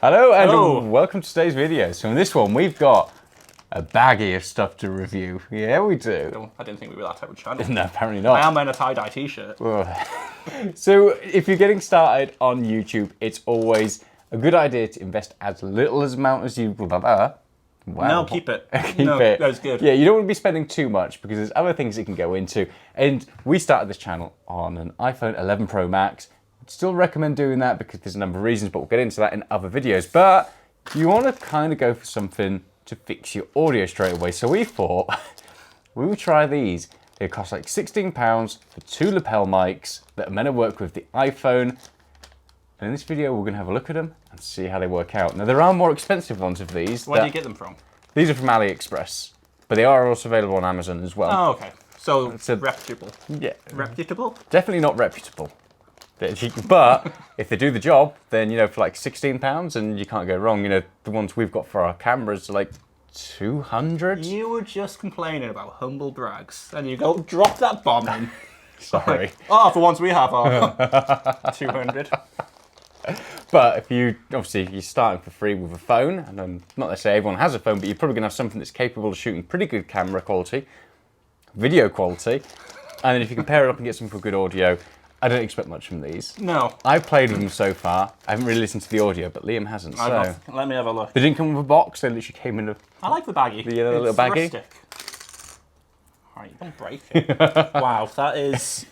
Hello and Hello. welcome to today's video. So in this one we've got a baggie of stuff to review. Yeah, we do. I didn't think we were that type of channel. No, apparently not. I am wearing a tie-dye t-shirt. So if you're getting started on YouTube, it's always a good idea to invest as little amount as you... Wow. No, keep it. Keep it. That's good. Yeah, you don't want to be spending too much because there's other things it can go into. And we started this channel on an iPhone 11 Pro Max. Still recommend doing that because there's a number of reasons, but we'll get into that in other videos. But you want to kind of go for something to fix your audio straight away. So we thought we would try these. They cost like £16 for 2 lapel mics that are meant to work with the iPhone. And in this video, we're going to have a look at them and see how they work out. Now, there are more expensive ones of these. Where do you get them from? These are from AliExpress, but they are also available on Amazon as well. Oh, okay. So, It's a- reputable. Yeah. Reputable? Definitely not reputable. But if they do the job, then, you know, for like £16 and you can't go wrong. You know, the ones we've got for our cameras are like 200. You were just complaining about humble brags, and you go drop that bomb in. Sorry. Oh, for once we have our 200. But if you, obviously, if you're starting for free with a phone, and not necessarily everyone has a phone, but you're probably going to have something that's capable of shooting pretty good camera quality, video quality, and then if you can pair it up and get some good audio, I don't expect much from these. No. I've played with them so far. I haven't really listened to the audio, but Liam hasn't, so... Let me have a look. They didn't come with a box, they literally came in a... I like the baggie. The little baggie? Rustic. Alright, don't break it. Wow, that is...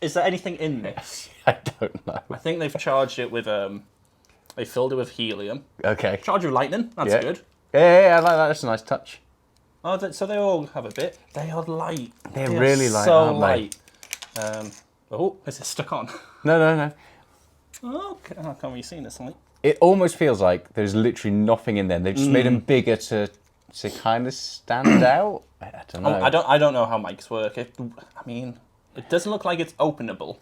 Is there anything in this? I don't know. I think they've charged it with, they filled it with helium. Okay. Charged with lightning, that's Yeah. good. Yeah, I like that. That's a nice touch. Oh, so they all have a bit. They are light. They're They are really light, so aren't they? light. Oh, is it stuck on? No. Okay, how come you seen this light? It almost feels like there's literally nothing in there. They've just made them bigger to kind of stand out. I don't know. I don't know how mics work. I mean, it doesn't look like it's openable.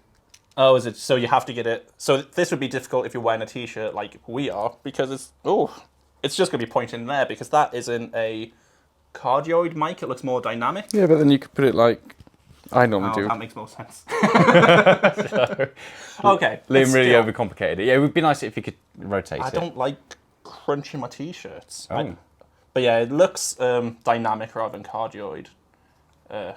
Oh, is it? So you have to get it. So this would be difficult if you're wearing a t-shirt like we are, because it's just gonna be pointing there because that isn't a cardioid mic. It looks more dynamic. Yeah, but then you could put it like I normally do. That makes more sense. Okay. Liam really overcomplicated it. Yeah, it would be nice if you could rotate it. I don't like crunching my t-shirts. Oh. But yeah, it looks dynamic rather than cardioid.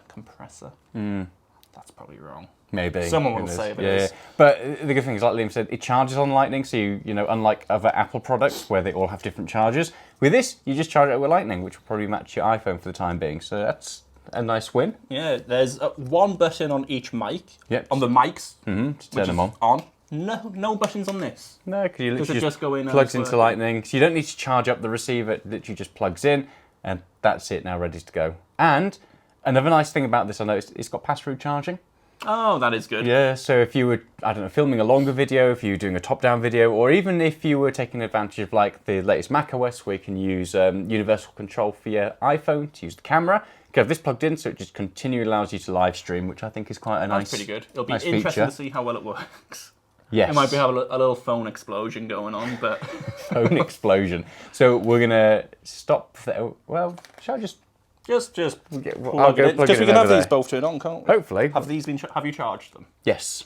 Compressor. That's probably wrong. Maybe. Someone will say if it is. But the good thing is, like Liam said, it charges on Lightning, so you know, unlike other Apple products where they all have different chargers, with this, you just charge it with Lightning, which will probably match your iPhone for the time being. So that's a nice win. Yeah, there's one button on each mic. Yep. On the mics. Just turn them on. No buttons on this. No, because you literally just go in and plugs it's into Lightning. So you don't need to charge up the receiver, it literally just plugs in, and that's it now, ready to go. And another nice thing about this, I noticed, it's got pass-through charging. Oh, that is good. Yeah, so if you were, I don't know, filming a longer video, if you were doing a top-down video, or even if you were taking advantage of like the latest macOS where you can use universal control for your iPhone to use the camera, you can have this plugged in, so it just continually allows you to live stream, which I think is quite a nice That's pretty good. It'll be nice interesting feature. to see how well it works. Yes. It might be having a little phone explosion going on, but... Phone explosion. So we're going to stop there. Well, shall I just... Just I'll plug go it in. plug Because it we in can have over these there. both turned on, can't we? Hopefully. Have you charged them? Yes.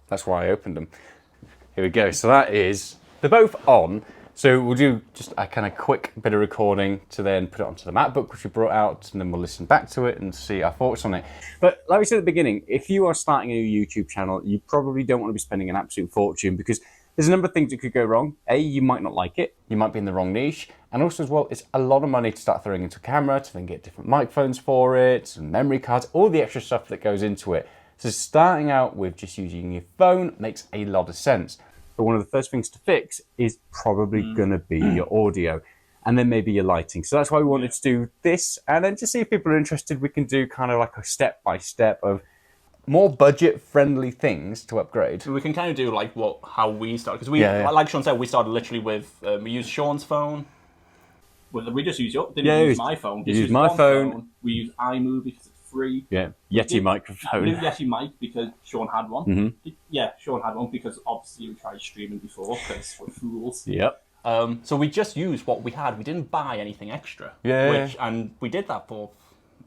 That's why I opened them. Here we go. So that is... They're both on. So we'll do just a kind of quick bit of recording to then put it onto the MacBook, which we brought out, and then we'll listen back to it and see our thoughts on it. But like we said at the beginning, if you are starting a new YouTube channel, you probably don't want to be spending an absolute fortune because there's a number of things that could go wrong. A, you might not like it. You might be in the wrong niche. And also as well, it's a lot of money to start throwing into a camera, to then get different microphones for it, some memory cards, all the extra stuff that goes into it. So starting out with just using your phone makes a lot of sense. But one of the first things to fix is probably going to be your audio and then maybe your lighting. So that's why we wanted to do this. And then to see if people are interested, we can do kind of like a step-by-step of more budget-friendly things to upgrade. We can kind of do like how we started. Because like Sean said, we started literally with, we used Sean's phone. Well, we just used use my phone. You used my phone. We used iMovie because it's free. Yeah, Yeti microphone. New Yeti mic because Sean had one. Yeah, Sean had one because obviously we tried streaming before because we're fools. Yep. So we just used what we had. We didn't buy anything extra. Yeah. And we did that for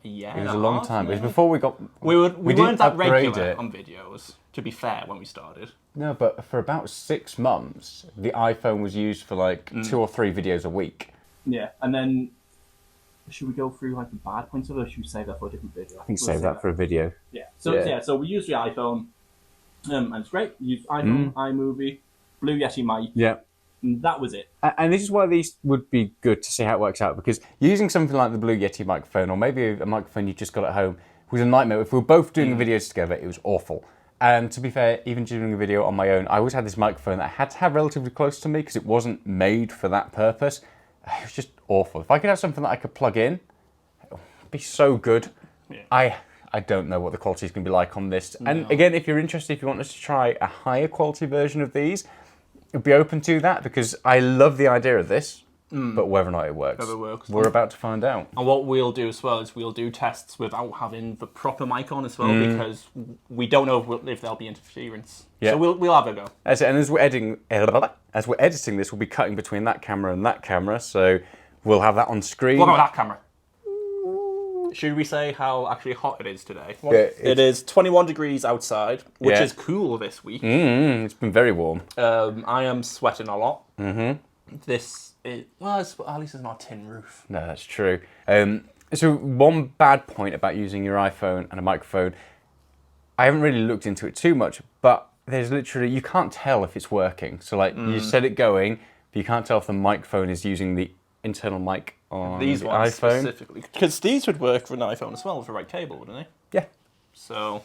Yeah, It was a long time. It was maybe. before we got... We didn't weren't that upgrade regular it. on videos, to be fair, when we started. No, but for about 6 months, the iPhone was used for like 2 or 3 videos a week. Yeah, and then should we go through like the bad points of it, or should we save that for a different video? I think save that for a video. Yeah. So Yeah. so we use the iPhone, and it's great. We use iPhone, iMovie, Blue Yeti mic, Yeah. and that was it. And this is why these would be good to see how it works out, because using something like the Blue Yeti microphone, or maybe a microphone you just got at home, was a nightmare. If we were both doing videos together, it was awful. And to be fair, even doing a video on my own, I always had this microphone that I had to have relatively close to me because it wasn't made for that purpose. It was just awful. If I could have something that I could plug in, it would be so good. Yeah. I don't know what the quality is going to be like on this. And again, if you're interested, if you want us to try a higher quality version of these, I'd be open to that because I love the idea of this, but whether or not it works, we're about to find out. And what we'll do as well is we'll do tests without having the proper mic on as well, because we don't know if there'll be interference. Yeah. So we'll have a go. And as we're editing this, we'll be cutting between that camera and that camera, so we'll have that on screen. What about that camera? Should we say how actually hot it is today? Yeah, it is 21 degrees outside, which is cool this week. It's been very warm. I am sweating a lot. This is, well, at least it's not a tin roof. No, that's true. So one bad point about using your iPhone and a microphone, I haven't really looked into it too much, but there's literally, you can't tell if it's working. So like you set it going, but you can't tell if the microphone is using the internal mic on These the ones iPhone. specifically. Because these would work for an iPhone as well with the right cable, wouldn't they? Yeah. So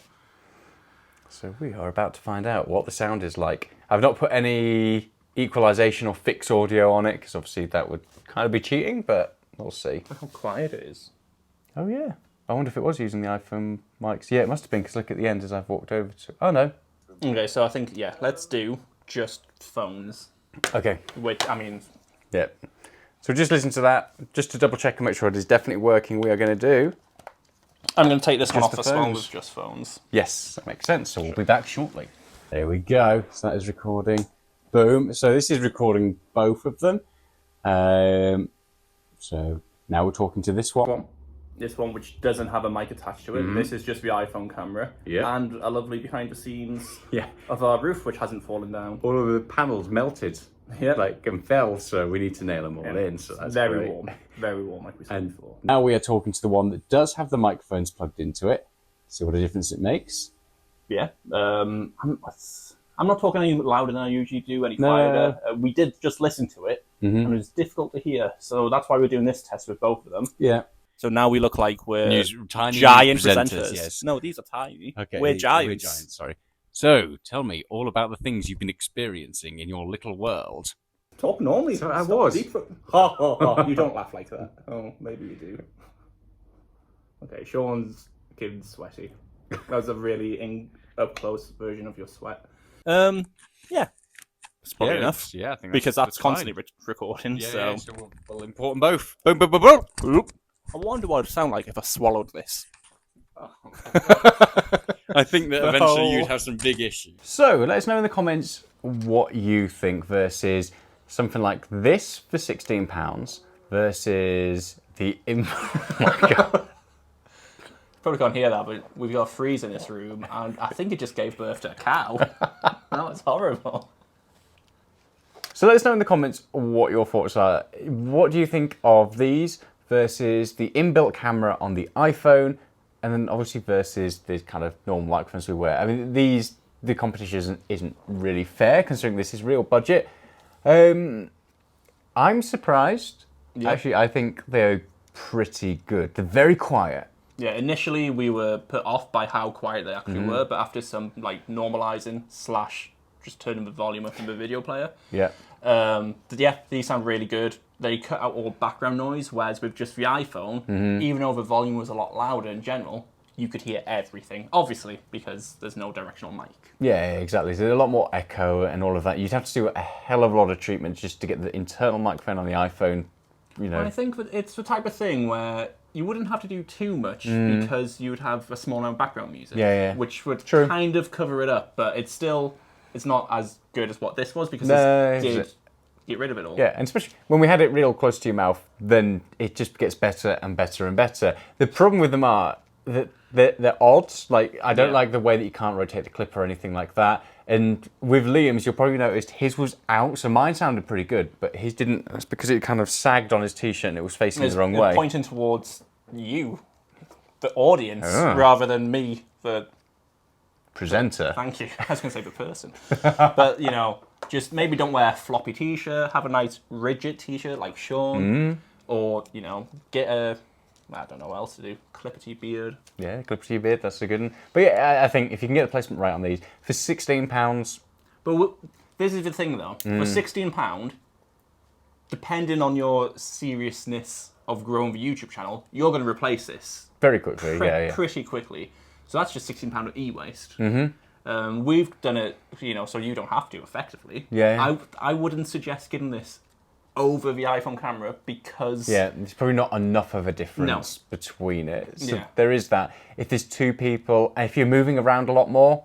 we are about to find out what the sound is like. I've not put any equalization or fixed audio on it, because obviously that would kind of be cheating, but we'll see. look how quiet it is. Oh yeah. I wonder if it was using the iPhone mics. Yeah, it must have been, because look at the end as I've walked over to... Oh no. Okay, so I think, yeah, let's do just phones. Okay. Which, I mean... Yeah. So just listen to that, just to double check and make sure it is definitely working. We are going to do... I'm going to take this one Just off the as well phones. with just phones. Yes, that makes sense. So we'll be back shortly. There we go. So that is recording. Boom. So this is recording both of them. So now we're talking to this one. This one, which doesn't have a mic attached to it. This is just the iPhone camera. Yeah. And a lovely behind the scenes Yeah. of our roof, which hasn't fallen down. All of the panels melted. Yeah. Like, and fell, so we need to nail them all in. So that's very great. warm. Very warm, like we said And before. now we are talking to the one that does have the microphones plugged into it. See what a difference it makes. Yeah. I'm not talking any louder than I usually do, any quieter. We did just listen to it, and it was difficult to hear. So that's why we're doing this test with both of them. Yeah. So now we look like we're Tiny giant presenters. Yes. No, these are tiny. Okay. We're giants. We're giants, sorry. So, tell me all about the things you've been experiencing in your little world. Talk normally. So I was. You don't laugh like that. Oh, maybe you do. Okay, Sean's getting sweaty. That was a really up-close version of your sweat. Yeah. It's probably enough. Yeah, I think Because that's fine. constantly recording, Yeah, so... yeah, so we'll import them both. Boom, boom, boom, boom. Oop. I wonder what it'd sound like if I swallowed this. I think that eventually you'd have some big issues. So, let us know in the comments what you think versus something like this for £16 versus the... Oh my God. Probably can't hear that, but we've got a freeze in this room, and I think it just gave birth to a cow. No, it's horrible. So let us know in the comments what your thoughts are. What do you think of these versus the inbuilt camera on the iPhone, and then obviously versus the kind of normal microphones we wear? I mean, the competition isn't really fair considering this is real budget. I'm surprised. Yeah. Actually, I think they're pretty good. They're very quiet. Yeah, initially we were put off by how quiet they actually were, but after some like normalizing / just turning the volume up in the video player, Yeah. These sound really good. They cut out all background noise, whereas with just the iPhone, even though the volume was a lot louder in general, you could hear everything. Obviously, because there's no directional mic. Yeah, exactly. So there's a lot more echo and all of that. You'd have to do a hell of a lot of treatment just to get the internal microphone on the iPhone, you know. I think that it's the type of thing where you wouldn't have to do too much because you would have a small amount of background music, which would kind of cover it up, but it's not as good as what this was because this did get rid of it all. Yeah, and especially when we had it real close to your mouth, then it just gets better and better and better. The problem with them are that they're odd. Like, I don't like the way that you can't rotate the clip or anything like that. And with Liam's, you'll probably noticed his was out, so mine sounded pretty good, but his didn't. That's because it kind of sagged on his t-shirt and it was facing the wrong way. Pointing towards you, the audience, rather than me, the presenter. Thank you. I was going to say the person. But, you know, just maybe don't wear a floppy t-shirt. Have a nice rigid t-shirt like Sean. Or, you know, get a, I don't know what else to do, clippity beard. Yeah, clippity beard, that's a good one. But yeah, I think if you can get the placement right on these, for £16... But this is the thing, though. For £16, depending on your seriousness of growing the YouTube channel, you're going to replace this very quickly, pretty quickly. So that's just £16 of e-waste. We've done it, you know, so you don't have to, effectively. I wouldn't suggest getting this over the iPhone camera because... Yeah, there's probably not enough of a difference between it. So there is that. If there's two people, and if you're moving around a lot more,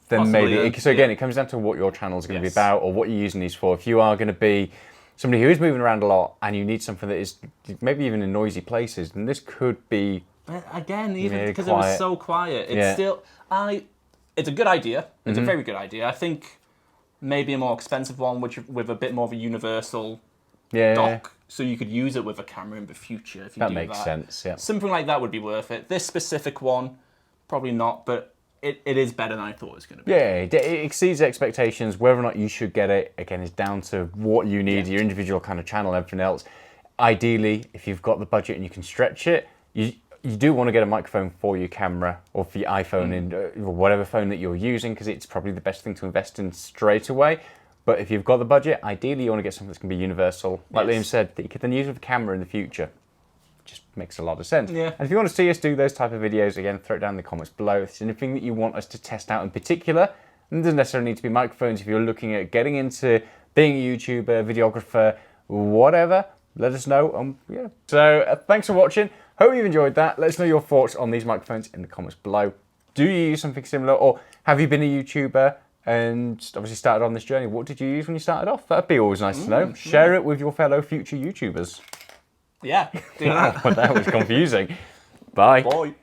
then possibly, maybe... So again, it comes down to what your channel's going to be about or what you're using these for. If you are going to be somebody who is moving around a lot and you need something that is maybe even in noisy places, then this could be... But again, even because it was so quiet, it's still... It's a good idea. It's a very good idea. I think maybe a more expensive one, which with a bit more of a universal dock, so you could use it with a camera in the future if you do that. That makes sense, yeah. Something like that would be worth it. This specific one, probably not, but it is better than I thought it was going to be. Yeah, it exceeds expectations. Whether or not you should get it, again, is down to what you need, your individual kind of channel, everything else. Ideally, if you've got the budget and you can stretch it, you do want to get a microphone for your camera or for your iPhone and or whatever phone that you're using, because it's probably the best thing to invest in straight away. But if you've got the budget, ideally you want to get something that's going to be universal, like Liam said, that you could then use with a camera in the future. Just makes a lot of sense. Yeah. And if you want to see us do those type of videos, again, throw it down in the comments below. If there's anything that you want us to test out in particular, and it doesn't necessarily need to be microphones. If you're looking at getting into being a YouTuber, videographer, whatever, let us know. So thanks for watching. Hope you've enjoyed that. Let us know your thoughts on these microphones in the comments below. Do you use something similar, or have you been a YouTuber and obviously started on this journey? What did you use when you started off? That'd be always nice to know. Share it with your fellow future YouTubers. Yeah, do that. That was confusing. Bye. Bye.